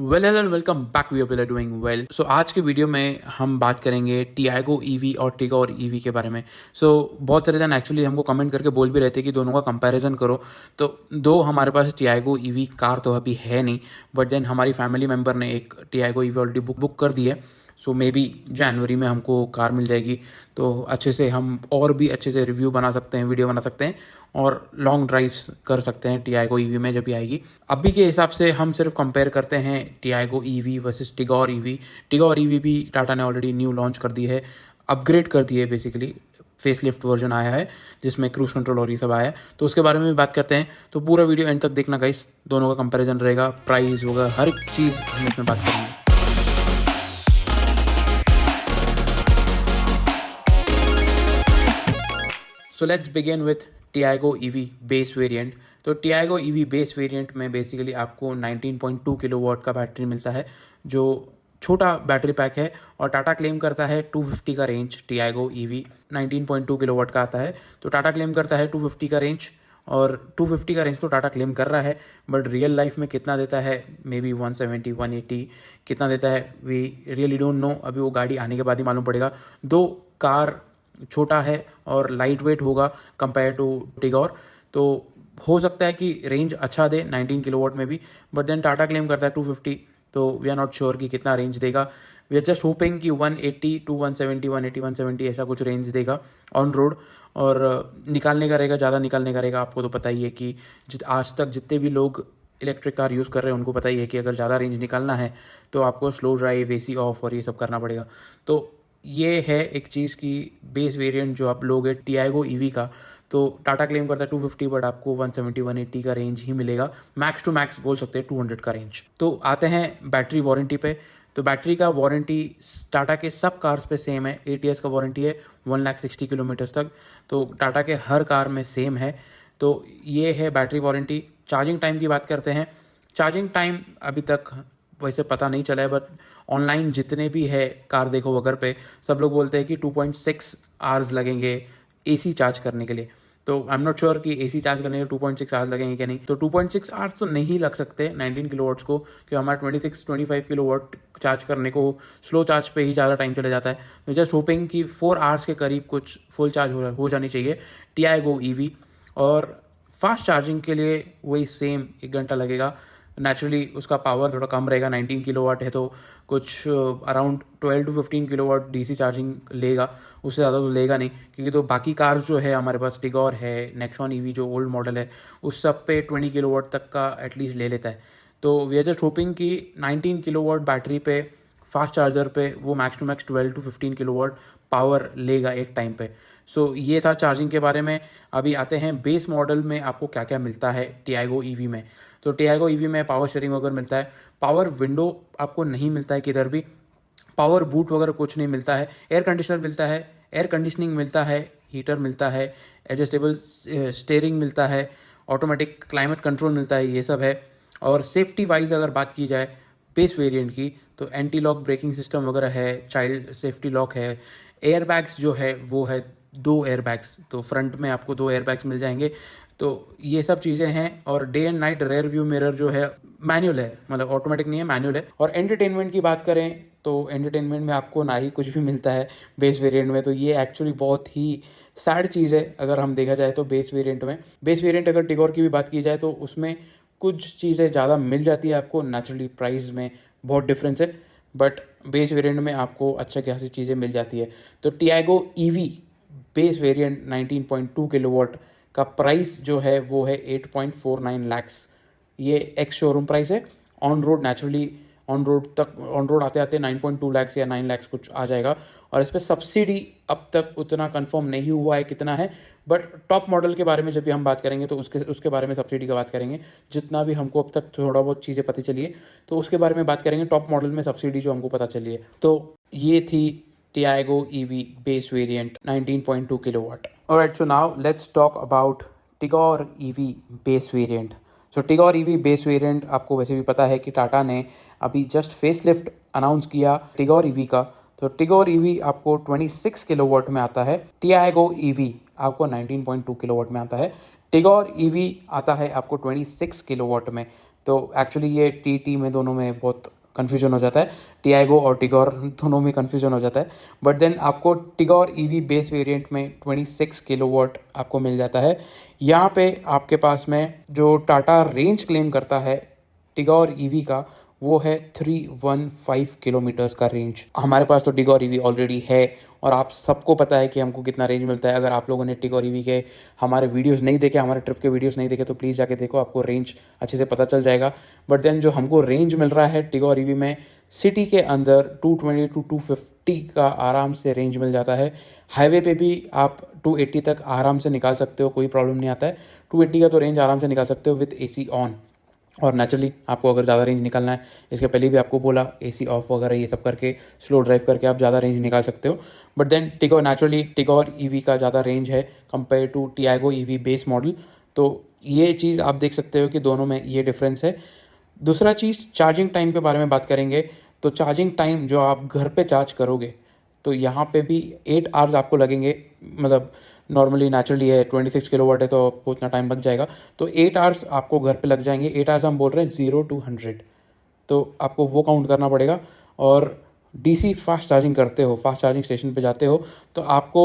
Welcome back. We are doing well. So आज के video में हम बात करेंगे टियागो ईवी और टिगोर ईवी के बारे में। बहुत सारे जन एक्चुअली हमको कमेंट करके बोल भी रहे थे कि दोनों का कंपैरिजन करो। तो दो हमारे पास टियागो ईवी कार तो अभी है नहीं, बट देन हमारी फैमिली मेम्बर ने एक टियागो ईवी ऑलरेडी बुक कर दी है। मे बी जनवरी में हमको कार मिल जाएगी, तो अच्छे से हम और भी अच्छे से रिव्यू बना सकते हैं, वीडियो बना सकते हैं और लॉन्ग ड्राइव्स कर सकते हैं टियागो ईवी में जब भी आएगी। अभी के हिसाब से हम सिर्फ कंपेयर करते हैं Tiago EV versus Tigor EV. Tigor EV भी टाटा ने ऑलरेडी न्यू लॉन्च कर दी है, अपग्रेड कर दी है, बेसिकली फेसलिफ्ट वर्जन आया है जिसमें क्रूज कंट्रोल और ये सब आया है। तो उसके बारे में भी बात करते हैं, तो पूरा वीडियो एंड तक देखना गाइस। दोनों का कंपैरिजन रहेगा, प्राइस होगा, हर एक चीज़ हम इसमें बात करेंगे। So let's begin with Tiago EV base variant. तो टियागो ईवी बेस वेरिएंट में बेसिकली आपको 19.2 किलोवाट का बैटरी मिलता है, जो छोटा बैटरी पैक है, और टाटा क्लेम करता है 250 का रेंज। टियागो ईवी 19.2 किलोवाट का आता है, तो टाटा क्लेम करता है 250 का रेंज, और 250 का रेंज तो टाटा क्लेम कर रहा है, बट रियल लाइफ में कितना देता है, मे बी 170 180 कितना देता है, वी रियली डोंट नो। अभी वो गाड़ी आने के बाद ही मालूम पड़ेगा। दो कार छोटा है और लाइट वेट होगा कंपेयर टू टिगोर, तो हो सकता है कि रेंज अच्छा दे 19 किलोवाट में भी, बट देन टाटा क्लेम करता है 250, तो वी आर नॉट श्योर कि कितना रेंज देगा। वी आर जस्ट होपिंग कि 180 टू 170 180 170 ऐसा कुछ रेंज देगा ऑन रोड। और निकालने का रहेगा, ज़्यादा निकालने का रहेगा। आपको तो पता ही है कि आज तक जितने भी लोग इलेक्ट्रिक कार यूज़ कर रहे हैं उनको पता ही है कि अगर ज़्यादा रेंज निकालना है तो आपको स्लो ड्राइव, एसी ऑफ और ये सब करना पड़ेगा। तो ये है एक चीज़ की बेस वेरिएंट जो आप लोगे टियागो ईवी का, तो टाटा क्लेम करता है 250, बट आपको 170 180 का रेंज ही मिलेगा, मैक्स टू मैक्स बोल सकते हैं 200 का रेंज। तो आते हैं बैटरी वारंटी पे। तो बैटरी का वारंटी टाटा के सब कार्स पे सेम है। ATS का वारंटी है 160 किलोमीटर्स तक, तो टाटा के हर कार में सेम है। तो ये है बैटरी वारंटी। चार्जिंग टाइम की बात करते हैं। चार्जिंग टाइम अभी तक वैसे पता नहीं चला है, बट ऑनलाइन जितने भी है कार देखो अगर पे, सब लोग बोलते हैं कि 2.6 आवर्स लगेंगे AC चार्ज करने के लिए। तो आई एम नॉट श्योर कि AC चार्ज करने के 2.6 आवर्स लगेंगे कि नहीं। तो 2.6 आवर्स तो नहीं लग सकते 19 किलोवाट्स को, क्योंकि हमारा 26-25 किलोवाट चार्ज करने को स्लो चार्ज पे ही ज़्यादा टाइम चला जाता है। तो जस्ट होपिंग कि 4 आवर्स के करीब कुछ फुल चार्ज हो जानी चाहिए टियागो ईवी। और फास्ट चार्जिंग के लिए वही सेम 1 घंटा लगेगा। नेचुरली उसका पावर थोड़ा कम रहेगा, 19 किलोवाट है तो कुछ around 12 to 15 kilowatt DC charging लेगा, उससे ज़्यादा तो लेगा नहीं। क्योंकि तो बाकी कार्स जो है हमारे पास, टिगोर है, नेक्सॉन ईवी जो ओल्ड मॉडल है, उस सब पे 20 किलोवाट तक का एटलीस्ट ले लेता है। तो वी आर जस्ट होपिंग कि 19 किलोवाट बैटरी पे, फास्ट चार्जर पे, वो max to max 12 to 15 kilowatt power लेगा एक टाइम पे। ये था चार्जिंग के बारे में। अभी आते हैं बेस मॉडल में आपको क्या क्या मिलता है टियागो ईवी में। तो टियागो ईवी में पावर शेयरिंग वगैरह मिलता है, पावर विंडो आपको नहीं मिलता है किधर भी, पावर बूट वगैरह कुछ नहीं मिलता है। एयर कंडीशनर मिलता है, एयर कंडीशनिंग मिलता है, हीटर मिलता है, एडजस्टेबल स्टीयरिंग मिलता है, ऑटोमेटिक क्लाइमेट कंट्रोल मिलता है, ये सब है। और सेफ्टी वाइज अगर बात की जाए बेस वेरिएंट की, तो एंटी लॉक ब्रेकिंग सिस्टम वगैरह है, चाइल्ड सेफ्टी लॉक है, एयर बैग्स जो है वो है 2 एयर बैग्स, तो फ्रंट में आपको 2 एयर बैग्स मिल जाएंगे। तो ये सब चीज़ें हैं। और day and night rear view mirror जो है मैनुअल है, मतलब ऑटोमेटिक नहीं है, मैनुअल है। और एंटरटेनमेंट की बात करें तो एंटरटेनमेंट में आपको ना ही कुछ भी मिलता है बेस वेरिएंट में। तो ये एक्चुअली बहुत ही सैड चीज़ है अगर हम देखा जाए तो बेस वेरिएंट में। बेस वेरिएंट अगर टिगोर की भी बात की जाए तो उसमें कुछ चीज़ें ज़्यादा मिल जाती है आपको, नेचुरली प्राइस में बहुत डिफरेंस है, बट बेस वेरिएंट में आपको अच्छा खासी चीज़ें मिल जाती है। तो Tiago EV base variant 19.2 kilowatt का प्राइस जो है वो है 8.49 लैक्स। ये एक्स शोरूम प्राइस है। On road naturally on road आते आते 9.2 लैक्स या 9 लैक्स कुछ आ जाएगा। और इस पर सब्सिडी अब तक उतना कंफर्म नहीं हुआ है कितना है, बट टॉप मॉडल के बारे में जब भी हम बात करेंगे तो उसके बारे में सब्सिडी की बात करेंगे। जितना भी हमको अब तक थोड़ा बहुत चीज़ें पता चली है तो उसके बारे में बात करेंगे, टॉप मॉडल में सब्सिडी जो हमको पता चली है। तो ये थी Tiago EV base variant 19.2 kilowatt. Alright, so now let's talk about Tigor EV base variant. Tigor EV base variant आपको वैसे भी पता है कि टाटा ने अभी जस्ट फेसलिफ्ट अनाउंस किया टिगोर ईवी का। तो टिगोर ईवी आपको 26 किलोवाट में आता है, टियागो ईवी आपको 19.2 किलोवाट में आता है। टिगोर ईवी आता है आपको 26 किलोवाट में, तो एक्चुअली ये टी में दोनों में बहुत कन्फ्यूजन हो जाता है, टियागो और टिगोर दोनों में कन्फ्यूजन हो जाता है। बट देन आपको टिगोर ईवी बेस वेरिएंट में 26 किलोवाट आपको मिल जाता है। यहाँ पे आपके पास में जो टाटा रेंज क्लेम करता है टिगोर ईवी का, वो है 315 किलोमीटर्स का रेंज। हमारे पास तो टिगोर ईवी ऑलरेडी है और आप सबको पता है कि हमको कितना रेंज मिलता है। अगर आप लोगों ने टिगोर ईवी के हमारे वीडियोस नहीं देखे, हमारे ट्रिप के वीडियोस नहीं देखे, तो प्लीज़ जाके देखो, आपको रेंज अच्छे से पता चल जाएगा। बट देन जो हमको रेंज मिल रहा है टिगोर ईवी में, सिटी के अंदर 220 टू 250 का आराम से रेंज मिल जाता है। हाईवे पे भी आप 280 तक आराम से निकाल सकते हो, कोई प्रॉब्लम नहीं आता है। 280 का तो रेंज आराम से निकाल सकते हो विथ एसी ऑन। और नेचुरली आपको अगर ज़्यादा रेंज निकालना है, इसके पहले भी आपको बोला, एसी ऑफ वगैरह ये सब करके स्लो ड्राइव करके आप ज़्यादा रेंज निकाल सकते हो। बट देन टिगोर ईवी का ज़्यादा रेंज है compare to Tiago EV base model. तो ये चीज़ आप देख सकते हो कि दोनों में ये डिफरेंस है। दूसरा चीज़, चार्जिंग टाइम के बारे में बात करेंगे। तो चार्जिंग टाइम जो आप घर पे चार्ज करोगे, तो यहाँ पे भी 8 आवर्स आपको लगेंगे। मतलब नॉर्मली नेचुरली है 26 किलोवाट है तो आपको उतना टाइम लग जाएगा, तो 8 आवर्स आपको घर पे लग जाएंगे। 8 आवर्स हम बोल रहे हैं 0 to 100, तो आपको वो काउंट करना पड़ेगा। और डीसी फास्ट चार्जिंग करते हो, फास्ट चार्जिंग स्टेशन पे जाते हो, तो आपको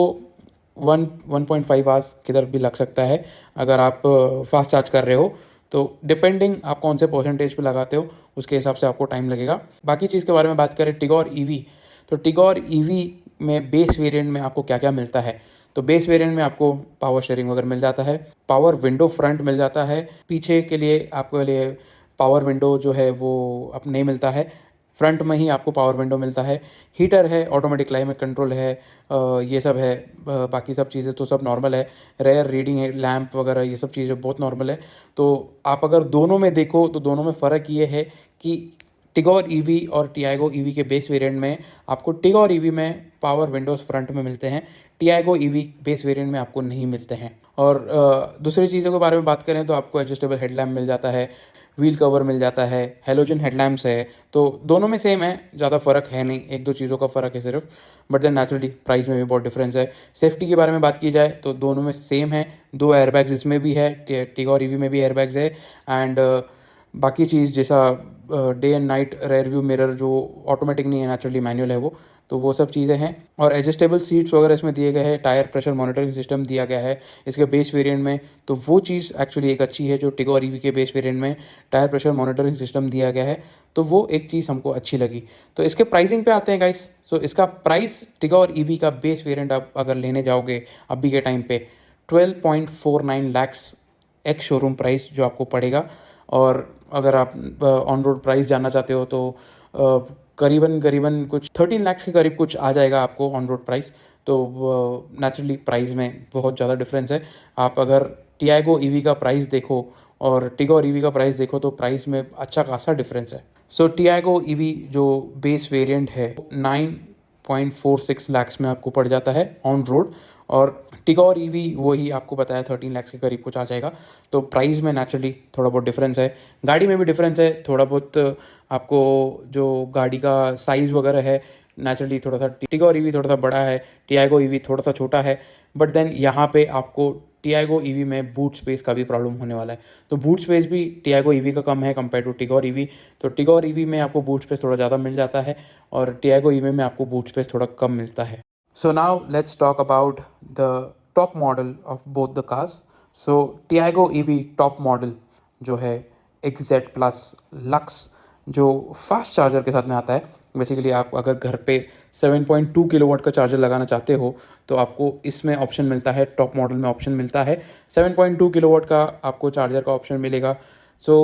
1.5 आवर्स किधर भी लग सकता है अगर आप फास्ट चार्ज कर रहे हो। तो डिपेंडिंग आप कौन से परसेंटेज पे लगाते हो, उसके हिसाब से आपको टाइम लगेगा। बाकी चीज़ के बारे में बात करें टिगोर ईवी, तो टिगोर ईवी में बेस वेरिएंट में आपको क्या क्या मिलता है। तो बेस वेरिएंट में आपको पावर शेयरिंग वगैरह मिल जाता है, पावर विंडो फ्रंट मिल जाता है, पीछे के लिए आपके लिए पावर विंडो जो है वो अब नहीं मिलता है, फ्रंट में ही आपको पावर विंडो मिलता है। हीटर है, ऑटोमेटिक क्लाइमेट कंट्रोल है, ये सब है। बाकी सब चीज़ें तो सब नॉर्मल है। रेयर रीडिंग है, लैंप वगैरह ये सब चीज़ें बहुत नॉर्मल है। तो आप अगर दोनों में देखो तो दोनों में फ़र्क ये है कि टिगोर ईवी और टियागो ईवी के बेस वेरिएंट में आपको टिगोर ईवी में पावर विंडोज़ फ्रंट में मिलते हैं, टियागो ईवी बेस वेरिएंट में आपको नहीं मिलते हैं। और दूसरी चीज़ों के बारे में बात करें तो आपको एडजस्टेबल हेडलैम्प मिल जाता है, व्हील कवर मिल जाता है, हेलोजन हेडलैम्प्स है। तो दोनों में सेम है, ज़्यादा फ़र्क है नहीं, एक दो चीज़ों का फ़र्क है सिर्फ। बट देन नेचुरली प्राइस में भी बहुत डिफरेंस है। सेफ्टी के बारे में बात की जाए तो दोनों में सेम है, 2 एयरबैग्स इसमें भी है, टिगोर ईवी में भी एयरबैग्स है। एंड बाकी चीज़ जैसा day and night rear view mirror जो ऑटोमेटिक नहीं है, नेचुरली मैनुअल है वो सब चीज़ें हैं। और एडजस्टेबल सीट्स वगैरह इसमें दिए गए हैं, टायर प्रेशर मॉनिटरिंग सिस्टम दिया गया है इसके बेस वेरिएंट में। तो वो चीज़ एक्चुअली एक अच्छी है जो टिगोर ईवी के बेस वेरिएंट में टायर प्रेशर मॉनिटरिंग सिस्टम दिया गया है, तो वो एक चीज़ हमको अच्छी लगी। तो इसके प्राइसिंग पे आते हैं गाइस। सो इसका प्राइस टिगोर ईवी का बेस वेरिएंट आप अगर लेने जाओगे अभी के टाइम पे 12.49 लाख्स एक्स शोरूम प्राइस जो आपको पड़ेगा। और अगर आप ऑन रोड प्राइस जानना चाहते हो तो करीबन कुछ 13 लाख के करीब कुछ आ जाएगा आपको ऑन रोड प्राइस। तो नेचुरली प्राइस में बहुत ज़्यादा डिफरेंस है। आप अगर टियागो ईवी का प्राइस देखो और टिगोर ईवी का प्राइस देखो तो प्राइस में अच्छा खासा डिफरेंस है। सो टियागो ईवी जो बेस वेरिएंट है 9.46 लाख्स में आपको पड़ जाता है ऑन रोड, और टिगोर ईवी वही आपको बताया 13 लाख के करीब कुछ आ जाएगा। तो प्राइस में नेचुरली थोड़ा बहुत डिफरेंस है, गाड़ी में भी डिफरेंस है थोड़ा बहुत। आपको जो गाड़ी का साइज़ वगैरह है, नेचुरली थोड़ा सा टिगोर ईवी थोड़ा सा बड़ा है, टियागो ईवी थोड़ा सा छोटा है। बट देन यहाँ पे आपको टियागो ईवी में बूट स्पेस का भी प्रॉब्लम होने वाला है। तो बूट स्पेस भी टियागो ईवी का कम है कंपेयर टू टिगोर ईवी। तो टिगोर ईवी में आपको बूट स्पेस थोड़ा ज़्यादा मिल जाता है और टियागो ईवी में आपको बूट स्पेस थोड़ा कम मिलता है। So now let's talk about the top model of both the cars. So Tiago EV top model जो है XZ Plus Lux जो फास्ट चार्जर के साथ में आता है। बेसिकली आप अगर घर पे 7.2 किलोवाट का चार्जर लगाना चाहते हो तो आपको इसमें ऑप्शन मिलता है, टॉप मॉडल में ऑप्शन मिलता है 7.2 किलोवाट का आपको चार्जर का ऑप्शन मिलेगा। सो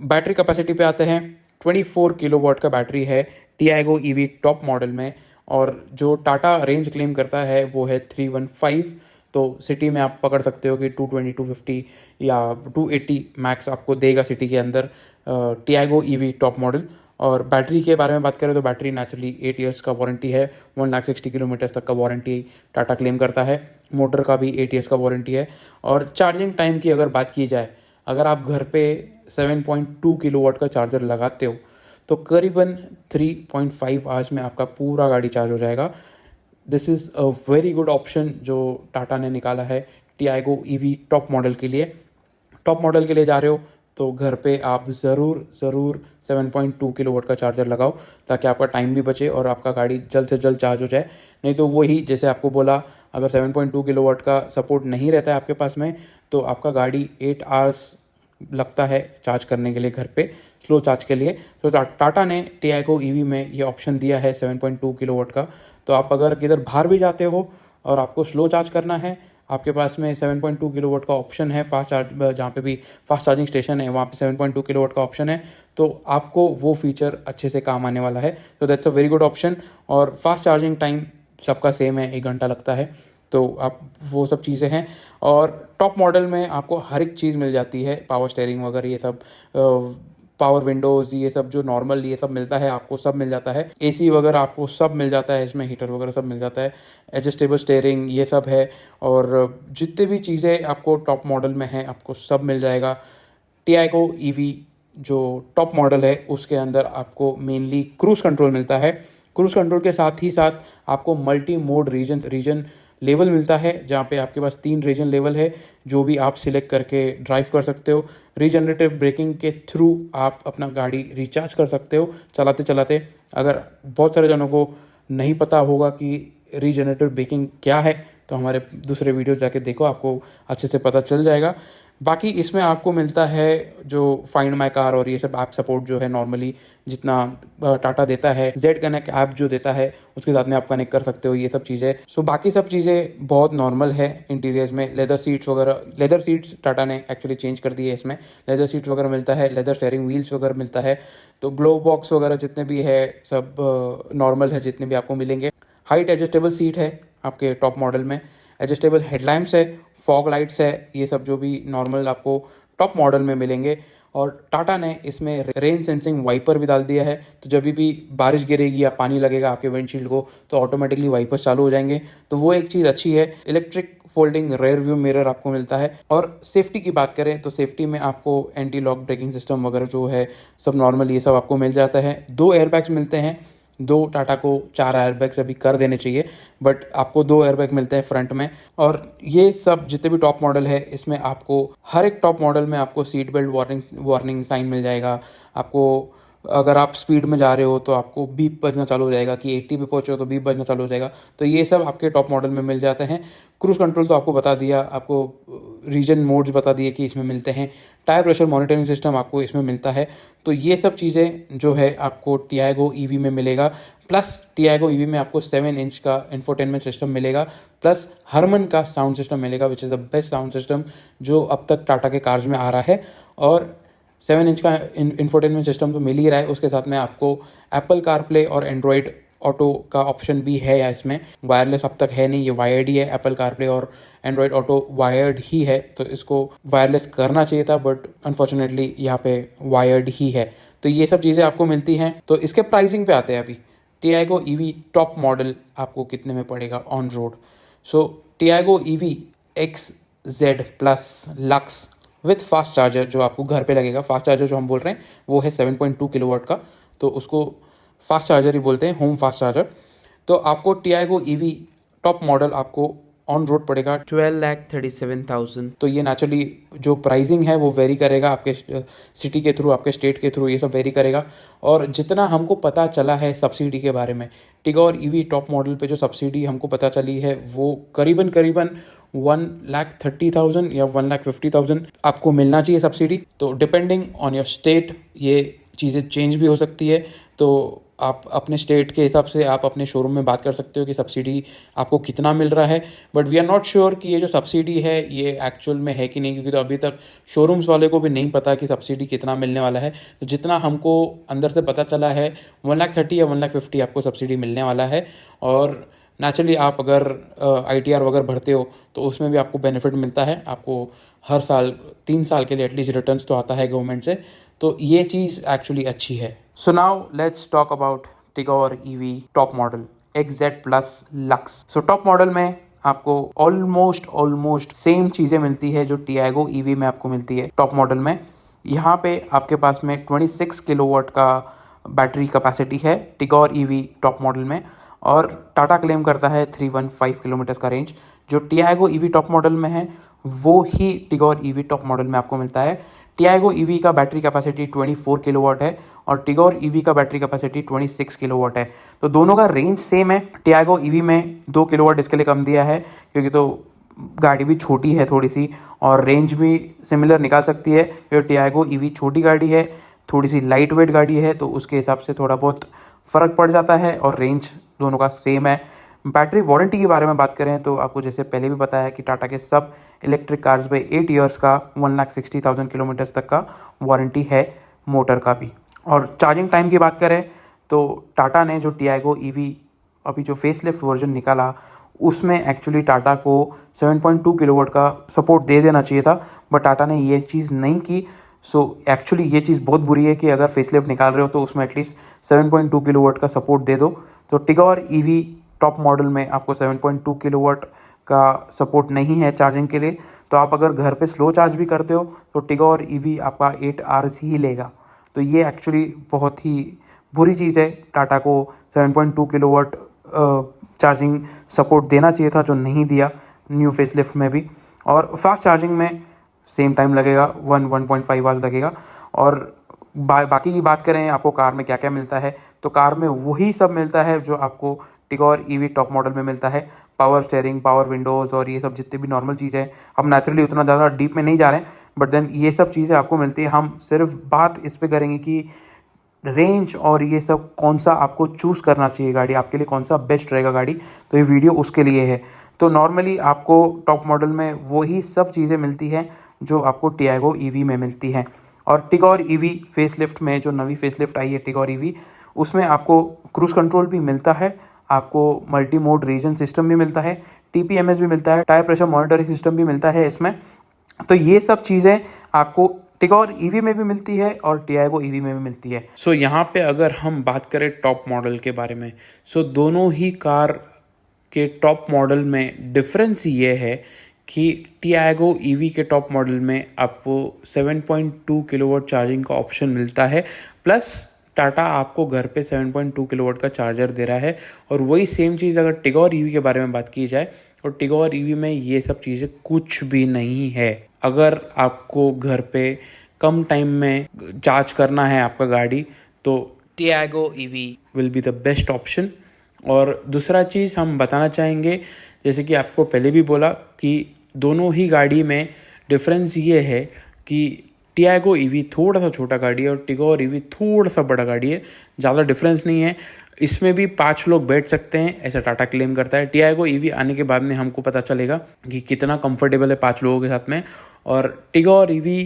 बैटरी कैपेसिटी पे आते हैं, 24 किलोवाट का बैटरी है टियागो ईवी टॉप मॉडल में। और जो टाटा रेंज क्लेम करता है वो है 315। तो सिटी में आप पकड़ सकते हो कि 220 250 या 280 मैक्स आपको देगा सिटी के अंदर टियागो ईवी टॉप मॉडल। और बैटरी के बारे में बात करें तो बैटरी नेचुरली 8 ईयर्स का वारंटी है, 160 किलोमीटर तक का वारंटी टाटा क्लेम करता है। मोटर का भी 8 ईयर्स का वारंटी है। और चार्जिंग टाइम की अगर बात की जाए, अगर आप घर पे 7.2 किलोवाट का चार्जर लगाते हो तो करीबन 3.5 आवर्स में आपका पूरा गाड़ी चार्ज हो जाएगा। This is a very good option जो टाटा ने निकाला है टियागो ईवी टॉप मॉडल के लिए। टॉप मॉडल के लिए जा रहे हो तो घर पे आप ज़रूर 7.2 किलोवाट का चार्जर लगाओ, ताकि आपका टाइम भी बचे और आपका गाड़ी जल्द से जल्द चार्ज हो जाए। नहीं तो वही जैसे आपको बोला, अगर 7.2 किलोवाट का सपोर्ट नहीं रहता है आपके पास में, तो आपका गाड़ी 8 आवर्स लगता है चार्ज करने के लिए घर पे, स्लो चार्ज के लिए। तो टाटा ने टियागो ईवी में ये ऑप्शन दिया है 7.2 किलोवाट का। तो आप अगर किधर बाहर भी जाते हो और आपको स्लो चार्ज करना है, आपके पास में 7.2 किलोवाट का ऑप्शन है। फास्ट चार्ज, जहाँ पे भी फास्ट चार्जिंग स्टेशन है वहाँ पे 7.2 किलोवाट का ऑप्शन है, तो आपको वो फीचर अच्छे से काम आने वाला है। तो that's a very good option. और फास्ट चार्जिंग टाइम सबका सेम है, 1 घंटा लगता है। तो आप वो सब चीज़ें हैं। और टॉप मॉडल में आपको हर एक चीज़ मिल जाती है, पावर स्टेयरिंग वगैरह ये सब, पावर विंडोज़ ये सब जो नॉर्मल ये सब मिलता है आपको, सब मिल जाता है। एसी वगैरह आपको सब मिल जाता है इसमें, हीटर वगैरह सब मिल जाता है, एडजस्टेबल स्टेयरिंग ये सब है। और जितने भी चीज़ें आपको टॉप मॉडल में हैं आपको सब मिल जाएगा। टियागो ईवी जो टॉप मॉडल है उसके अंदर आपको मेनली क्रूज़ कंट्रोल मिलता है। क्रूज़ कंट्रोल के साथ ही साथ आपको मल्टी मोड रीजन लेवल मिलता है, जहाँ पे आपके पास 3 रीजन लेवल है जो भी आप सिलेक्ट करके ड्राइव कर सकते हो। रीजनरेटिव ब्रेकिंग के थ्रू आप अपना गाड़ी रिचार्ज कर सकते हो चलाते चलाते। अगर बहुत सारे जनों को नहीं पता होगा कि रीजनरेटिव ब्रेकिंग क्या है, तो हमारे दूसरे वीडियोस जाके देखो, आपको अच्छे से पता चल जाएगा। बाकी इसमें आपको मिलता है जो फाइंड माई कार और ये सब ऐप सपोर्ट जो है नॉर्मली जितना टाटा देता है, जेड कनेक्ट ऐप जो देता है उसके साथ में आप कनेक्ट कर सकते हो ये सब चीज़ें। सो बाकी सब चीज़ें बहुत नॉर्मल है। इंटीरियर्स में लेदर सीट्स वगैरह, लेदर सीट्स टाटा ने एक्चुअली चेंज कर दिए, इसमें लेदर सीट्स वगैरह मिलता है, लेदर स्टेयरिंग व्हील्स वगैरह मिलता है। तो ग्लो बॉक्स वगैरह जितने भी है सब नॉर्मल है, जितने भी आपको मिलेंगे। हाइट एडजस्टेबल सीट है आपके टॉप मॉडल में, एडजस्टेबल हेडलैम्प्स है, फॉग लाइट्स है, ये सब जो भी नॉर्मल आपको टॉप मॉडल में मिलेंगे। और टाटा ने इसमें रेन सेंसिंग वाइपर भी डाल दिया है, तो जब भी बारिश गिरेगी या पानी लगेगा आपके विंडशील्ड को तो ऑटोमेटिकली वाइपर्स चालू हो जाएंगे, तो वो एक चीज़ अच्छी है। Electric folding rear view mirror आपको मिलता है। और सेफ्टी की बात करें तो सेफ्टी में आपको एंटी लॉक ब्रेकिंग सिस्टम वगैरह जो है सब नॉर्मल ये सब आपको मिल जाता है। 2 एयरबैग्स मिलते हैं, 2 टाटा को 4 एयरबैग्स अभी कर देने चाहिए, बट आपको 2 एयरबैग मिलते हैं फ्रंट में। और ये सब जितने भी टॉप मॉडल है इसमें आपको हर एक टॉप मॉडल में आपको सीट बेल्ट वार्निंग साइन मिल जाएगा। आपको अगर आप स्पीड में जा रहे हो तो आपको बीप बजना चालू हो जाएगा, कि 80 पे पहुंचे हो तो बीप बजना चालू हो जाएगा। तो ये सब आपके टॉप मॉडल में मिल जाते हैं। क्रूज कंट्रोल तो आपको बता दिया, आपको रीजन मोड्स बता दिए कि इसमें मिलते हैं। टायर प्रेशर मॉनिटरिंग सिस्टम आपको इसमें मिलता है। तो ये सब चीज़ें जो है आपको टियागो ईवी में मिलेगा। प्लस टियागो ईवी में आपको 7 इंच का इंफोटेनमेंट सिस्टम मिलेगा, प्लस हरमन का साउंड सिस्टम मिलेगा, which is the best sound system जो अब तक टाटा के कार्स में आ रहा है। और 7 इंच का इंफोटेनमेंट सिस्टम तो मिल ही रहा है, उसके साथ में आपको एप्पल कारप्ले और एंड्रॉयड ऑटो का ऑप्शन भी है। या इसमें वायरलेस अब तक है नहीं, ये वायर्ड ही है। एप्पल कारप्ले और एंड्रॉयड ऑटो वायर्ड ही है, तो इसको वायरलेस करना चाहिए था, बट अनफॉर्चुनेटली यहाँ पे वायर्ड ही है। तो ये सब चीज़ें आपको मिलती हैं। तो इसके प्राइसिंग पे आते हैं। अभी टियागो ईवी टॉप मॉडल आपको कितने में पड़ेगा on road? So Tiago EV XZ plus lux with fast charger जो आपको घर पे लगेगा, फास्ट चार्जर जो हम बोल रहे हैं वो है 7.2 किलोवाट का, तो उसको फास्ट चार्जर ही बोलते हैं, होम फास्ट चार्जर। तो आपको टियागो ईवी टॉप मॉडल आपको ऑन रोड पड़ेगा 12,37,000। तो ये नेचुरली जो प्राइसिंग है वो वेरी करेगा आपके सिटी के थ्रू, आपके स्टेट के थ्रू, ये सब वेरी करेगा। और जितना हमको पता चला है सब्सिडी के बारे में, टिगोर ईवी टॉप मॉडल पे जो सब्सिडी हमको पता चली है वो करीबन 1,30,000 या 1,50,000 आपको मिलना चाहिए सब्सिडी। तो डिपेंडिंग ऑन योर स्टेट ये चीज़ें चेंज भी हो सकती है। तो आप अपने स्टेट के हिसाब से आप अपने शोरूम में बात कर सकते हो कि सब्सिडी आपको कितना मिल रहा है। But we are not sure कि ये जो सब्सिडी है ये एक्चुअल में है कि नहीं, क्योंकि तो अभी तक शोरूम्स वाले को भी नहीं पता कि सब्सिडी कितना मिलने वाला है। तो जितना हमको अंदर से पता चला है 1,30,000 या 1,50,000 आपको सब्सिडी मिलने वाला है। और नेचुरली आप अगर ITR वगैरह भरते हो तो उसमें भी आपको बेनिफिट मिलता है। आपको हर साल 3 साल के लिए एटलीस्ट रिटर्न्स तो आता है गवर्नमेंट से, तो ये चीज़ एक्चुअली अच्छी है। So now let's talk about Tigor EV top model XZ plus lux. So top model में आपको ऑलमोस्ट सेम चीज़ें मिलती है जो टियागो ईवी में आपको मिलती है टॉप मॉडल में। यहाँ पे आपके पास में 26 किलोवाट का बैटरी कैपेसिटी है टिगोर ईवी टॉप मॉडल में, और टाटा क्लेम करता है 315 किलोमीटर का रेंज। जो टियागो ईवी टॉप मॉडल में है वो ही टिगोर ईवी टॉप मॉडल में आपको मिलता है। टियागो ईवी का बैटरी कैपेसिटी 24 किलोवाट है और टिगोर ईवी का बैटरी कैपेसिटी 26 किलोवाट है। तो दोनों का रेंज सेम है। टियागो ईवी में 2 किलोवाट इसके लिए कम दिया है क्योंकि तो गाड़ी भी छोटी है थोड़ी सी, और रेंज भी सिमिलर निकाल सकती है क्योंकि टियागो ईवी छोटी गाड़ी है, थोड़ी सी लाइट वेट गाड़ी है, तो उसके हिसाब से थोड़ा बहुत फ़र्क पड़ जाता है और रेंज दोनों का सेम है। बैटरी वारंटी के बारे में बात करें तो आपको जैसे पहले भी बताया कि टाटा के सब इलेक्ट्रिक कार्स में 8 ईयर्स का 1,60,000 किलोमीटर्स तक का वारंटी है मोटर का भी। और चार्जिंग टाइम की बात करें तो टाटा ने जो टियागो ईवी अभी जो फेसलिफ्ट वर्जन निकाला उसमें एक्चुअली टाटा को 7.2 किलोवाट का सपोर्ट दे देना चाहिए था, बट टाटा ने ये चीज़ नहीं की। सो एक्चुअली ये चीज़ बहुत बुरी है कि अगर फेसलिफ्ट निकाल रहे हो तो उसमें एटलीस्ट 7.2 किलोवाट का सपोर्ट दे दो। तो टिगोर ईवी टॉप मॉडल में आपको 7.2 किलोवाट का सपोर्ट नहीं है चार्जिंग के लिए। तो आप अगर घर पे स्लो चार्ज भी करते हो तो टिगोर ईवी आपका 8 आवर्स ही लेगा। तो ये एक्चुअली बहुत ही बुरी चीज़ है। टाटा को 7.2 किलोवाट चार्जिंग सपोर्ट देना चाहिए था जो नहीं दिया न्यू फेसलिफ्ट में भी। और फास्ट चार्जिंग में सेम टाइम लगेगा, 1.5 आवर्स लगेगा। और बाकी की बात करें आपको कार में क्या क्या मिलता है, तो कार में वही सब मिलता है जो आपको टिगोर ईवी टॉप मॉडल में मिलता है। पावर स्टीयरिंग, पावर विंडोज़ और ये सब जितने भी नॉर्मल चीज़ें हैं। हम नेचुरली उतना ज़्यादा डीप में नहीं जा रहे हैं, बट देन ये सब चीज़ें आपको मिलती है। हम सिर्फ बात इस पे करेंगे कि रेंज और ये सब कौन सा आपको चूज़ करना चाहिए गाड़ी, आपके लिए कौन सा बेस्ट रहेगा गाड़ी, तो ये वीडियो उसके लिए है। तो नॉर्मली आपको टॉप मॉडल में वही सब चीज़ें मिलती हैं जो आपको टियागो ईवी में मिलती हैं। और टिगोर ईवी फेसलिफ्ट में जो नवी फेसलिफ्ट आई है टिगोर ईवी, उसमें आपको क्रूज़ कंट्रोल भी मिलता है, आपको मल्टी मोड रीजन सिस्टम भी मिलता है, TPMS भी मिलता है, टायर प्रेशर मॉनिटरिंग सिस्टम भी मिलता है इसमें। तो ये सब चीज़ें आपको टिगोर ईवी में भी मिलती है और टियागो ईवी में भी मिलती है। सो यहाँ पे अगर हम बात करें टॉप मॉडल के बारे में, सो दोनों ही कार के टॉप मॉडल में डिफरेंस ये है कि टियागो ईवी के टॉप मॉडल में आपको 7.2 किलोवाट चार्जिंग का ऑप्शन मिलता है, प्लस टाटा आपको घर पे 7.2 किलोवाट का चार्जर दे रहा है। और वही सेम चीज़ अगर टिगोर ईवी के बारे में बात की जाए तो टिगोर ईवी में ये सब चीज़ें कुछ भी नहीं है। अगर आपको घर पे कम टाइम में चार्ज करना है आपका गाड़ी, तो Tiago EV will be the best option. और दूसरा चीज़ हम बताना चाहेंगे, जैसे कि आपको पहले भी बोला कि दोनों ही गाड़ी में डिफरेंस ये है कि टियागो ईवी थोड़ा सा छोटा गाड़ी है और टिगोर ईवी थोड़ा सा बड़ा गाड़ी है, ज़्यादा डिफरेंस नहीं है। इसमें भी 5 लोग बैठ सकते हैं ऐसा टाटा क्लेम करता है। टियागो ईवी आने के बाद में हमको पता चलेगा कि कितना कंफर्टेबल है 5 लोगों के साथ में। और Tigor EV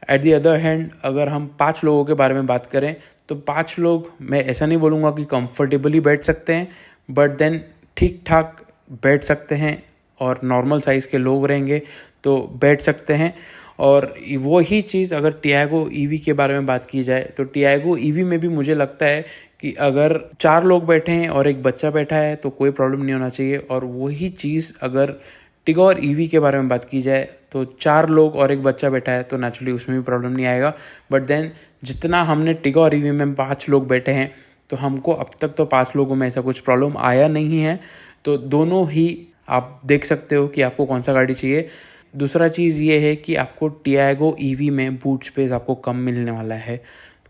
at the other hand, अगर हम 5 लोगों के बारे में बात करें तो 5 लोग, मैं ऐसा नहीं बोलूँगा कि कंफर्टेबली बैठ सकते हैं, बट देन ठीक ठाक बैठ सकते हैं। और नॉर्मल साइज़ के लोग रहेंगे तो बैठ सकते हैं। और वही चीज़ अगर टियागो ईवी के बारे में बात की जाए तो टियागो ईवी में भी मुझे लगता है कि अगर 4 लोग बैठे हैं और एक बच्चा बैठा है तो कोई प्रॉब्लम नहीं होना चाहिए। और वही चीज़ अगर टिगोर ईवी के बारे में बात की जाए तो 4 लोग और एक बच्चा बैठा है तो नेचुरली उसमें भी प्रॉब्लम नहीं आएगा। बट देन जितना हमने टिगोर ईवी में 5 लोग बैठे हैं तो हमको अब तक तो 5 लोगों में ऐसा कुछ प्रॉब्लम आया नहीं है। तो दोनों ही आप देख सकते हो कि आपको कौन सा गाड़ी चाहिए। दूसरा चीज़ ये है कि आपको टियागो ईवी में बूट स्पेस आपको कम मिलने वाला है।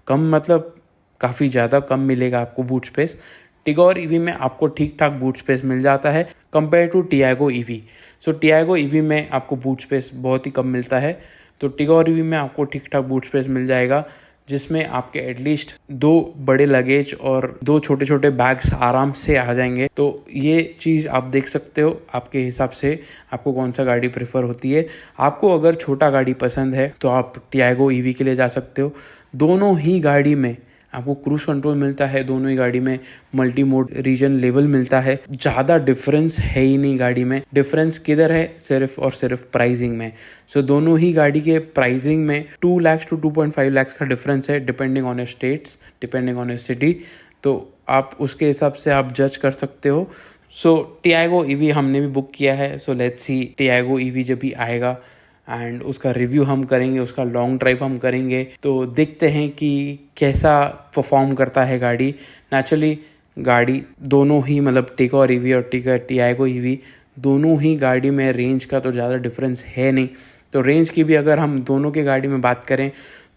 कम मतलब काफ़ी ज़्यादा कम मिलेगा आपको बूट स्पेस। टिगोर ईवी में आपको ठीक ठाक बूट स्पेस मिल जाता है compare to Tiago EV. So Tiago EV में आपको बूट स्पेस बहुत ही कम मिलता है, तो टिगोर ईवी में आपको ठीक ठाक बूट स्पेस मिल जाएगा, जिसमें आपके एटलीस्ट 2 बड़े लगेज और 2 छोटे छोटे बैग्स आराम से आ जाएंगे। तो ये चीज़ आप देख सकते हो आपके हिसाब से आपको कौन सा गाड़ी प्रेफर होती है। आपको अगर छोटा गाड़ी पसंद है तो आप टियागो ईवी के लिए जा सकते हो। दोनों ही गाड़ी में आपको क्रूज कंट्रोल मिलता है, दोनों ही गाड़ी में मल्टी मोड रीजन लेवल मिलता है। ज़्यादा डिफरेंस है ही नहीं गाड़ी में। डिफरेंस किधर है? सिर्फ और सिर्फ प्राइसिंग में। सो दोनों ही गाड़ी के प्राइसिंग में 2 लाख टू 2.5 लाख का डिफरेंस है, depending on A states, depending on A city. तो आप उसके हिसाब से आप जज कर सकते हो। सो टियागो ईवी हमने भी बुक किया है। So let's see Tiago EV जब भी आएगा एंड उसका रिव्यू हम करेंगे, उसका लॉन्ग ड्राइव हम करेंगे, तो देखते हैं कि कैसा परफॉर्म करता है गाड़ी। नेचुरली गाड़ी दोनों ही मतलब टिगोर ईवी और टियागो ईवी दोनों ही गाड़ी में रेंज का तो ज़्यादा डिफरेंस है नहीं, तो रेंज की भी अगर हम दोनों की गाड़ी में बात करें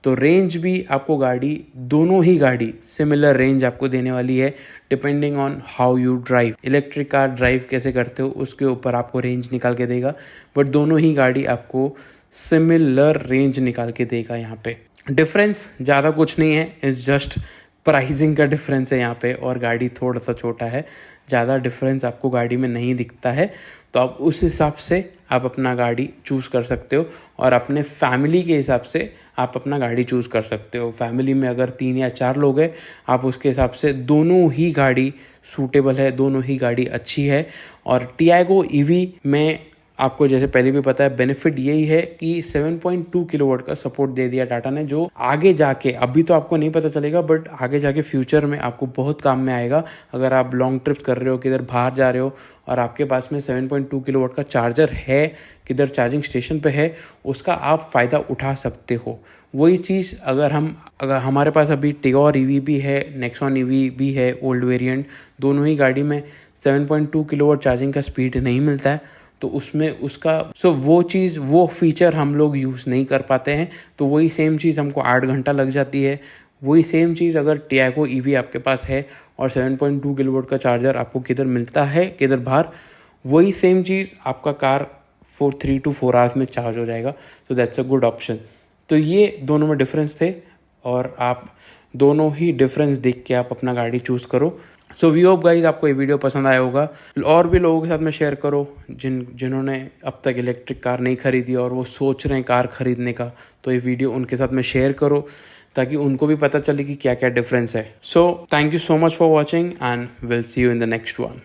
तो रेंज भी आपको गाड़ी, दोनों ही गाड़ी सिमिलर रेंज आपको देने वाली है depending on how you drive. Electric car drive कैसे करते हो उसके ऊपर आपको रेंज निकाल के देगा, बट दोनों ही गाड़ी आपको सिमिलर रेंज निकाल के देगा। यहाँ पे डिफरेंस ज़्यादा कुछ नहीं है, इट्स जस्ट प्राइसिंग का डिफरेंस है यहाँ पे, और गाड़ी थोड़ा सा छोटा है, ज़्यादा डिफरेंस आपको गाड़ी में नहीं दिखता है। तो आप उस हिसाब से आप अपना गाड़ी चूज़ कर सकते हो, और अपने फैमिली के हिसाब से आप अपना गाड़ी चूज़ कर सकते हो। फैमिली में अगर 3 या 4 लोग हैं, आप उसके हिसाब से दोनों ही गाड़ी सूटेबल है, दोनों ही गाड़ी अच्छी है। और टियागो ईवी में आपको जैसे पहले भी पता है बेनिफिट यही है कि 7.2 किलोवाट का सपोर्ट दे दिया टाटा ने, जो आगे जाके, अभी तो आपको नहीं पता चलेगा बट आगे जाके फ्यूचर में आपको बहुत काम में आएगा। अगर आप लॉन्ग ट्रिप्स कर रहे हो, किधर बाहर जा रहे हो और आपके पास में 7.2 किलोवाट का चार्जर है, किधर चार्जिंग स्टेशन पे है, उसका आप फ़ायदा उठा सकते हो। वही चीज़ अगर हमारे पास अभी टिगोर ईवी भी है, नेक्सॉन ईवी भी है ओल्ड वेरिएंट, दोनों ही गाड़ी में 7.2 किलोवाट चार्जिंग का स्पीड नहीं मिलता है, तो उसमें उसका वो फीचर हम लोग यूज़ नहीं कर पाते हैं। तो वही सेम चीज़ हमको 8 घंटा लग जाती है। वही सेम चीज़ अगर टियागो ईवी आपके पास है और 7.2 किलोवाट का चार्जर आपको किधर मिलता है, किधर बाहर, वही सेम चीज़ आपका कार 3 to 4 आवर्स में चार्ज हो जाएगा। So that's a good option. तो ये दोनों में डिफरेंस थे, और आप दोनों ही डिफरेंस देख के आप अपना गाड़ी चूज़ करो। सो वी होप गाइज आपको ये वीडियो पसंद आया होगा, और भी लोगों के साथ में शेयर करो जिन्होंने अब तक इलेक्ट्रिक कार नहीं खरीदी और वो सोच रहे हैं कार खरीदने का। तो ये वीडियो उनके साथ में शेयर करो ताकि उनको भी पता चले कि क्या क्या डिफरेंस है। So thank you so much for watching and will see you in the next one.